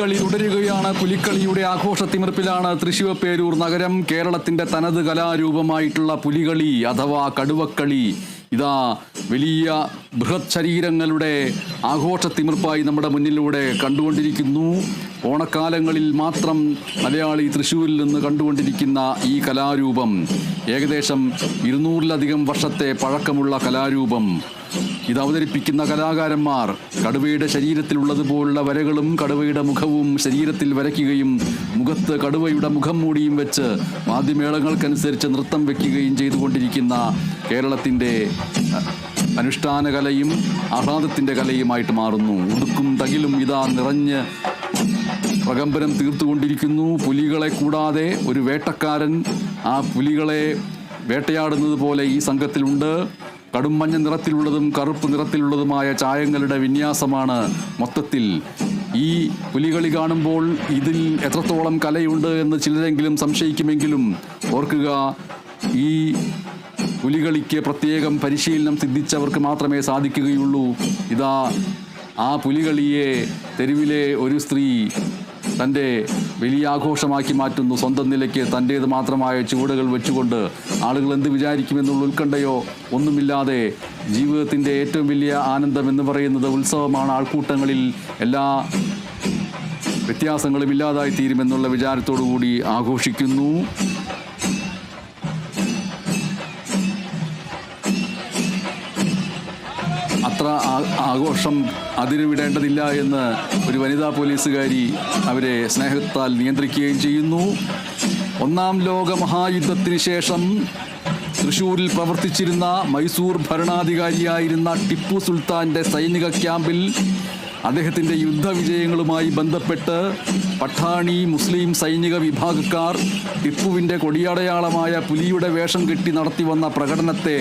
പുലികളി തുടരുകയാണ്. പുലിക്കളിയുടെ ആഘോഷത്തിമിർപ്പിലാണ് തൃശ്ശൂർ പേരൂർ നഗരം. കേരളത്തിന്റെ തനത് കലാരൂപമായിട്ടുള്ള പുലികളി അഥവാ കടുവക്കളി ഇതാ വലിയ ബൃഹത് ശരീരങ്ങളുടെ ആഘോഷത്തിമിർപ്പായി നമ്മുടെ മുന്നിലൂടെ കണ്ടുകൊണ്ടിരിക്കുന്നു. ഓണക്കാലങ്ങളിൽ മാത്രം മലയാളി തൃശ്ശൂരിൽ നിന്ന് കണ്ടുകൊണ്ടിരിക്കുന്ന ഈ കലാരൂപം ഏകദേശം 200-ലധികം വർഷത്തെ പഴക്കമുള്ള കലാരൂപം. ഇത് അവതരിപ്പിക്കുന്ന കലാകാരന്മാർ കടുവയുടെ ശരീരത്തിലുള്ളതുപോലുള്ള വരകളും കടുവയുടെ മുഖവും ശരീരത്തിൽ വരയ്ക്കുകയും മുഖത്ത് കടുവയുടെ മുഖം മൂടിയും വെച്ച് വാദ്യമേളങ്ങൾക്കനുസരിച്ച് നൃത്തം വയ്ക്കുകയും ചെയ്തുകൊണ്ടിരിക്കുന്ന കേരളത്തിൻ്റെ അനുഷ്ഠാന കലയും ആഹ്ലാദത്തിൻ്റെ കലയുമായിട്ട് മാറുന്നു. ഉടുക്കും തകിലും ഇതാ നിറഞ്ഞ് പ്രകമ്പനം തീർത്തുകൊണ്ടിരിക്കുന്നു. പുലികളെ കൂടാതെ ഒരു വേട്ടക്കാരൻ ആ പുലികളെ വേട്ടയാടുന്നത് പോലെ ഈ സംഘത്തിലുണ്ട്. കടും മഞ്ഞ നിറത്തിലുള്ളതും കറുപ്പ് നിറത്തിലുള്ളതുമായ ചായങ്ങളുടെ വിന്യാസമാണ് മൊത്തത്തിൽ. ഈ പുലികളി കാണുമ്പോൾ ഇതിൽ എത്രത്തോളം കലയുണ്ട് എന്ന് ചിലരെങ്കിലും സംശയിക്കുമെങ്കിലും ഓർക്കുക, ഈ പുലികളിക്ക് പ്രത്യേകം പരിശീലനം സിദ്ധിച്ചവർക്ക് മാത്രമേ സാധിക്കുകയുള്ളൂ. ഇതാ ആ പുലികളിയെ തെരുവിലെ ഒരു സ്ത്രീ തൻ്റെ വലിയ ആഘോഷമാക്കി മാറ്റുന്നു. സ്വന്തം നിലയ്ക്ക് തൻ്റേത് മാത്രമായ ചുവടുകൾ വെച്ചുകൊണ്ട് ആളുകൾ എന്ത് വിചാരിക്കുമെന്നുള്ള ഉത്കണ്ഠയോ ഒന്നുമില്ലാതെ ജീവിതത്തിൻ്റെ ഏറ്റവും വലിയ ആനന്ദം എന്ന് പറയുന്നത് ഉത്സവമാണ്. ആൾക്കൂട്ടങ്ങളിൽ എല്ലാ വ്യത്യാസങ്ങളും ഇല്ലാതായി തീരുമെന്നുള്ള വിചാരത്തോടു കൂടി ആഘോഷിക്കുന്നു. അത്ര ആഘോഷം അതിരുവിടേണ്ടതില്ല എന്ന് ഒരു വനിതാ പോലീസുകാരി അവരെ സ്നേഹത്താൽ നിയന്ത്രിക്കുകയും ചെയ്യുന്നു. ഒന്നാം ലോക മഹായുദ്ധത്തിന് ശേഷം തൃശ്ശൂരിൽ പ്രവർത്തിച്ചിരുന്ന മൈസൂർ ഭരണാധികാരിയായിരുന്ന ടിപ്പു സുൽത്താൻ്റെ സൈനിക ക്യാമ്പിൽ അദ്ദേഹത്തിൻ്റെ യുദ്ധവിജയങ്ങളുമായി ബന്ധപ്പെട്ട് പഠാണി മുസ്ലിം സൈനിക വിഭാഗക്കാർ ടിപ്പുവിൻ്റെ കൊടിയടയാളമായ പുലിയുടെ വേഷം കെട്ടി നടത്തി വന്ന പ്രകടനത്തെ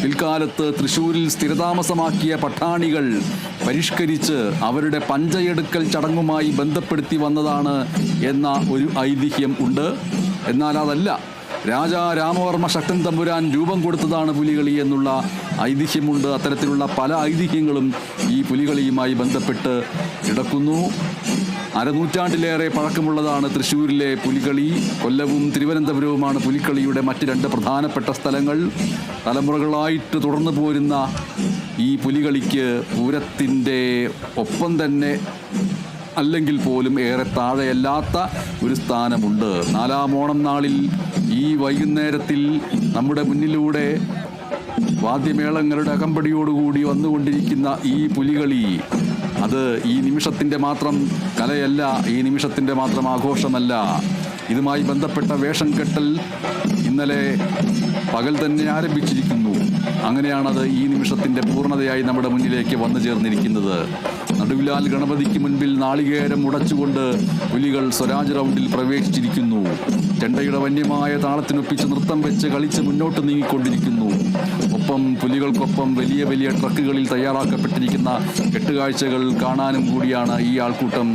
പിൽക്കാലത്ത് തൃശ്ശൂരിൽ സ്ഥിരതാമസമാക്കിയ പഠാണികൾ പരിഷ്കരിച്ച് അവരുടെ പഞ്ചയെടുക്കൽ ചടങ്ങുമായി ബന്ധപ്പെടുത്തി വന്നതാണ് എന്ന ഒരു ഐതിഹ്യം ഉണ്ട്. എന്നാൽ അതല്ല, രാജാ രാമവർമ്മ ശക്തൻ തമ്പുരാൻ രൂപം കൊടുത്തതാണ് പുലികളി എന്നുള്ള ഐതിഹ്യമുണ്ട്. അത്തരത്തിലുള്ള പല ഐതിഹ്യങ്ങളും ഈ പുലികളിയുമായി ബന്ധപ്പെട്ട് കിടക്കുന്നു. അരനൂറ്റാണ്ടിലേറെ പഴക്കമുള്ളതാണ് തൃശ്ശൂരിലെ പുലികളി. കൊല്ലവും തിരുവനന്തപുരവുമാണ് പുലിക്കളിയുടെ മറ്റ് 2 പ്രധാനപ്പെട്ട സ്ഥലങ്ങൾ. തലമുറകളായിട്ട് തുടർന്നു പോരുന്ന ഈ പുലികളിക്ക് പൂരത്തിൻ്റെ ഒപ്പം തന്നെ അല്ലെങ്കിൽ പോലും ഏറെ താഴെയല്ലാത്ത ഒരു സ്ഥാനമുണ്ട്. 4-ാം ഓണം നാളിൽ ഈ വൈകുന്നേരത്തിൽ നമ്മുടെ മുന്നിലൂടെ വാദ്യമേളങ്ങളുടെ അകമ്പടിയോടുകൂടി വന്നുകൊണ്ടിരിക്കുന്ന ഈ പുലികളി അത് ഈ നിമിഷത്തിൻ്റെ മാത്രം കലയല്ല, ഈ നിമിഷത്തിൻ്റെ മാത്രം ആഘോഷമല്ല. ഇതുമായി ബന്ധപ്പെട്ട വേഷം കെട്ടൽ ഇന്നലെ പകൽ തന്നെ ആരംഭിച്ചിരിക്കുന്നു. അങ്ങനെയാണത് ഈ നിമിഷത്തിൻ്റെ പൂർണ്ണതയായി നമ്മുടെ മുന്നിലേക്ക് വന്നു ചേർന്നിരിക്കുന്നത്. നടുവിലാൽ ഗണപതിക്ക് മുൻപിൽ നാളികേരം ഉടച്ചുകൊണ്ട് പുലികൾ സ്വരാജ് റൗണ്ടിൽ പ്രവേശിച്ചിരിക്കുന്നു. ചെണ്ടയുടെ വന്യമായ താളത്തിനൊപ്പിച്ച് നൃത്തം വെച്ച് കളിച്ച് മുന്നോട്ട് നീങ്ങിക്കൊണ്ടിരിക്കുന്നു. ഒപ്പം പുലികൾക്കൊപ്പം വലിയ വലിയ ട്രക്കുകളിൽ തയ്യാറാക്കപ്പെട്ടിരിക്കുന്ന കെട്ടുകാഴ്ചകൾ കാണാനും കൂടിയാണ് ഈ ആൾക്കൂട്ടം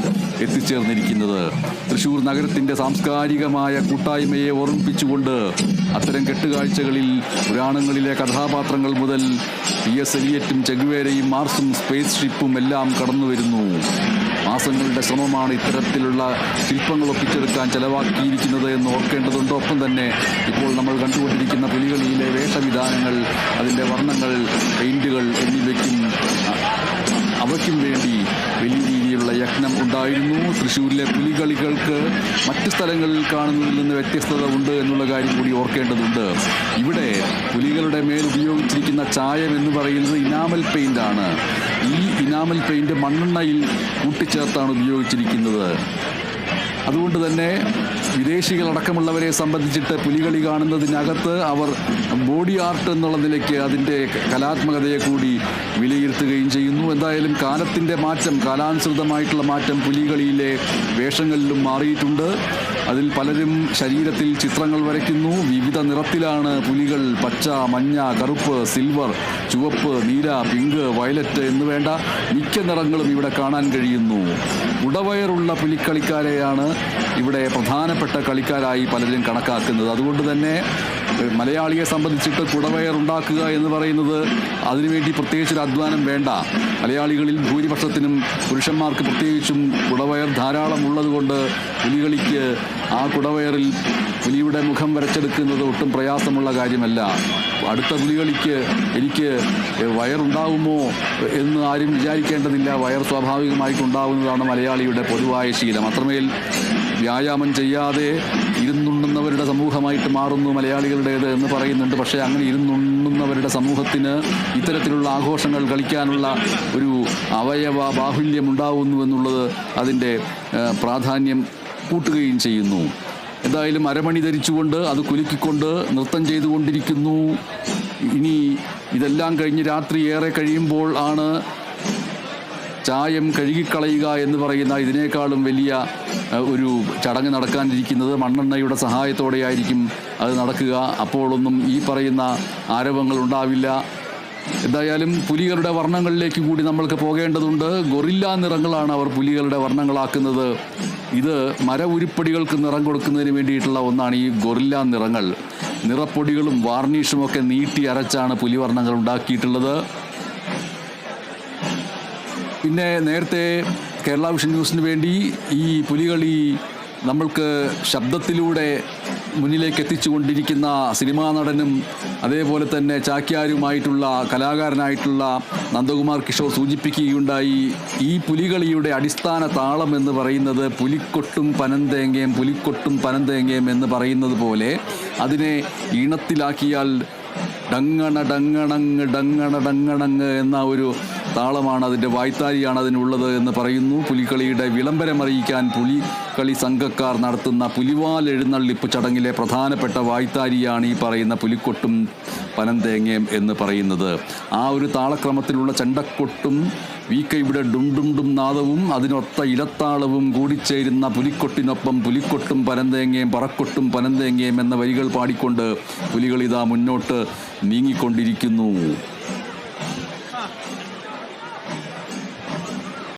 എത്തിച്ചേർന്നിരിക്കുന്നത്. തൃശ്ശൂർ നഗരത്തിൻ്റെ സാംസ്കാരികമായ കൂട്ടായ്മയെ ഓർമ്മിപ്പിച്ചുകൊണ്ട് അത്തരം കെട്ടുകാഴ്ചകളിൽ പുരാണങ്ങളിലെ കഥാപാത്രങ്ങൾ മുതൽ T.S. എലിയറ്റും ചെഗുവേരയും മാർസും സ്പേസ് ഷിപ്പും എല്ലാം കടന്നു വരുന്നു. മാസങ്ങളുടെ ശ്രമമാണ് ഇത്തരത്തിലുള്ള ശില്പങ്ങൾ ഒപ്പിച്ചെടുക്കാൻ ചെലവാക്കിയിരിക്കുന്നത് എന്ന് ഓർക്കേണ്ടതുണ്ട്. ഒപ്പം തന്നെ ഇപ്പോൾ നമ്മൾ കണ്ടുകൊണ്ടിരിക്കുന്ന പുലികളിയിലെ വേഷവിധാനങ്ങൾ, അതിൻ്റെ വർണ്ണങ്ങൾ, പെയിൻറ്റുകൾ അവയ്ക്കും വേണ്ടി വലിയ രീതിയിലുള്ള യജ്ഞം ഉണ്ടായിരുന്നു. തൃശ്ശൂരിലെ പുലികളികൾക്ക് മറ്റ് സ്ഥലങ്ങളിൽ കാണുന്നതിൽ നിന്ന് വ്യത്യസ്തത ഉണ്ട് എന്നുള്ള കാര്യം കൂടി ഓർക്കേണ്ടതുണ്ട്. ഇവിടെ പുലികളുടെ മേൽ ഉപയോഗിച്ചിരിക്കുന്ന ചായം എന്ന് പറയുന്നത് ഇനാമൽ പെയിൻ്റാണ്. ഈ ഇനാമൽ പെയിൻറ്റ് മണ്ണെണ്ണയിൽ കൂട്ടിച്ചേർത്താണ് ഉപയോഗിച്ചിരിക്കുന്നത്. അതുകൊണ്ട് തന്നെ വിദേശികളടക്കമുള്ളവരെ സംബന്ധിച്ചിട്ട് പുലികളി കാണുന്നതിനകത്ത് അവർ ബോഡി ആർട്ട് എന്നുള്ള നിലയ്ക്ക് അതിൻ്റെ കലാത്മകതയെ കൂടി വിലയിരുത്തുകയും ചെയ്യുന്നു. എന്തായാലും കാലത്തിൻ്റെ മാറ്റം, കാലാനുസൃതമായിട്ടുള്ള മാറ്റം പുലികളിയിലെ വേഷങ്ങളിലും മാറിയിട്ടുണ്ട്. അതിൽ പലരും ശരീരത്തിൽ ചിത്രങ്ങൾ വരയ്ക്കുന്നു. വിവിധ നിറത്തിലാണ് പുലികൾ. പച്ച, മഞ്ഞ, കറുപ്പ്, സിൽവർ, ചുവപ്പ്, നീല, പിങ്ക്, വയലറ്റ് എന്നുവേണ്ട മിക്ക നിറങ്ങളും ഇവിടെ കാണാൻ കഴിയുന്നു. ഉടവയറുള്ള പുലിക്കളിക്കാരെയാണ് ഇവിടെ പ്രധാനപ്പെട്ട കളിക്കാരായി പലരും കണക്കാക്കുന്നത്. അതുകൊണ്ട് തന്നെ മലയാളിയെ സംബന്ധിച്ചിട്ട് കുടവയർ ഉണ്ടാക്കുക എന്ന് പറയുന്നത് അതിനുവേണ്ടി പ്രത്യേകിച്ചൊരു അധ്വാനം വേണ്ട. മലയാളികളിൽ ഭൂരിപക്ഷത്തിനും പുരുഷന്മാർക്ക് പ്രത്യേകിച്ചും കുടവയർ ധാരാളം ഉള്ളതുകൊണ്ട് പുലികളിക്ക് ആ കുടവയറിൽ പുലിയുടെ മുഖം വരച്ചെടുക്കുന്നത് ഒട്ടും പ്രയാസമുള്ള കാര്യമല്ല. അടുത്ത പുലികളിക്ക് എനിക്ക് വയറുണ്ടാവുമോ എന്ന് ആരും വിചാരിക്കേണ്ടതില്ല. വയർ സ്വാഭാവികമായിട്ടുണ്ടാവുന്നതാണ് മലയാളിയുടെ പൊതുവായ ശീലം. അത്രമേൽ വ്യായാമം ചെയ്യാതെ ഇരുന്നുണ്ണുന്നവരുടെ സമൂഹമായിട്ട് മാറുന്നു മലയാളികളുടേത് എന്ന് പറയുന്നുണ്ട്. പക്ഷേ അങ്ങനെ ഇരുന്നുണ്ണുന്നവരുടെ സമൂഹത്തിന് ഇത്തരത്തിലുള്ള ആഘോഷങ്ങൾ കളിക്കാനുള്ള ഒരു അവയവ ബാഹുല്യം ഉണ്ടാവുന്നു എന്നുള്ളത് അതിൻ്റെ പ്രാധാന്യം കൂട്ടുകയും ചെയ്യുന്നു. എന്തായാലും അരമണി ധരിച്ചുകൊണ്ട് അത് കുലുക്കിക്കൊണ്ട് നൃത്തം ചെയ്തുകൊണ്ടിരിക്കുന്നു. ഇനി ഇതെല്ലാം കഴിഞ്ഞ് രാത്രി ഏറെ കഴിയുമ്പോൾ ആണ് ചായം കഴുകിക്കളയുക എന്ന് പറയുന്ന ഇതിനേക്കാളും വലിയ ഒരു ചടങ്ങ് നടക്കാനിരിക്കുന്നത്. മണ്ണെണ്ണയുടെ സഹായത്തോടെയായിരിക്കും അത് നടക്കുക. അപ്പോഴൊന്നും ഈ പറയുന്ന ആരവങ്ങൾ ഉണ്ടാവില്ല. എന്തായാലും പുലികളുടെ വർണ്ണങ്ങളിലേക്ക് കൂടി നമ്മൾക്ക് പോകേണ്ടതുണ്ട്. ഗൊറില്ല നിറങ്ങളാണ് അവർ പുലികളുടെ വർണ്ണങ്ങളാക്കുന്നത്. ഇത് മര ഉരുപ്പടികൾക്ക് നിറം കൊടുക്കുന്നതിന് വേണ്ടിയിട്ടുള്ള ഒന്നാണ് ഈ ഗൊറില്ല നിറങ്ങൾ. നിറപ്പൊടികളും വാർണിഷുമൊക്കെ നീട്ടി അരച്ചാണ് പുലിവർണ്ണങ്ങൾ ഉണ്ടാക്കിയിട്ടുള്ളത്. പിന്നെ നേരത്തെ കേരള വിഷൻ ന്യൂസിന് വേണ്ടി ഈ പുലികളി നമ്മൾക്ക് ശബ്ദത്തിലൂടെ മുന്നിലേക്ക് എത്തിച്ചുകൊണ്ടിരിക്കുന്ന സിനിമാ നടനും അതേപോലെ തന്നെ ചാക്യാരുമായിട്ടുള്ള കലാകാരനായിട്ടുള്ള നന്ദകുമാർ കിഷോർ സൂചിപ്പിക്കുകയുണ്ടായി. ഈ പുലികളിയുടെ അടിസ്ഥാന താളം എന്ന് പറയുന്നത് പുലിക്കൊട്ടും പനന്തേങ്ങയും പുലിക്കൊട്ടും പനന്തേങ്ങയും എന്ന് പറയുന്നത് പോലെ അതിനെ ഈണത്തിലാക്കിയാൽ ഡങ്ങണ ഡങ്ങണങ്ങ് ഡങ്ങണ ഡങ്ങണങ്ങ് എന്ന ഒരു താളമാണ്, അതിൻ്റെ വായ്ത്താരിയാണ് അതിനുള്ളത് എന്ന് പറയുന്നു. പുലിക്കളിയുടെ വിളംബരമറിയിക്കാൻ പുലിക്കളി സംഘക്കാർ നടത്തുന്ന പുലിവാൽ എഴുന്നള്ളിപ്പ് ചടങ്ങിലെ പ്രധാനപ്പെട്ട വായ്ത്താരിയാണ് ഈ പറയുന്ന പുലിക്കൊട്ടും പനന്തേങ്ങയും എന്ന് പറയുന്നത്. ആ ഒരു താളക്രമത്തിലുള്ള ചെണ്ടക്കൊട്ടും വീക്കയുടെ ഡുണ്ടുണ്ടും നാദവും അതിനൊത്ത ഇലത്താളവും കൂടിച്ചേരുന്ന പുലിക്കൊട്ടിനൊപ്പം പുലിക്കൊട്ടും പനന്തേങ്ങയും പറക്കൊട്ടും പനന്തേങ്ങയും എന്ന വരികൾ പാടിക്കൊണ്ട് പുലികളിതാ മുന്നോട്ട് നീങ്ങിക്കൊണ്ടിരിക്കുന്നു.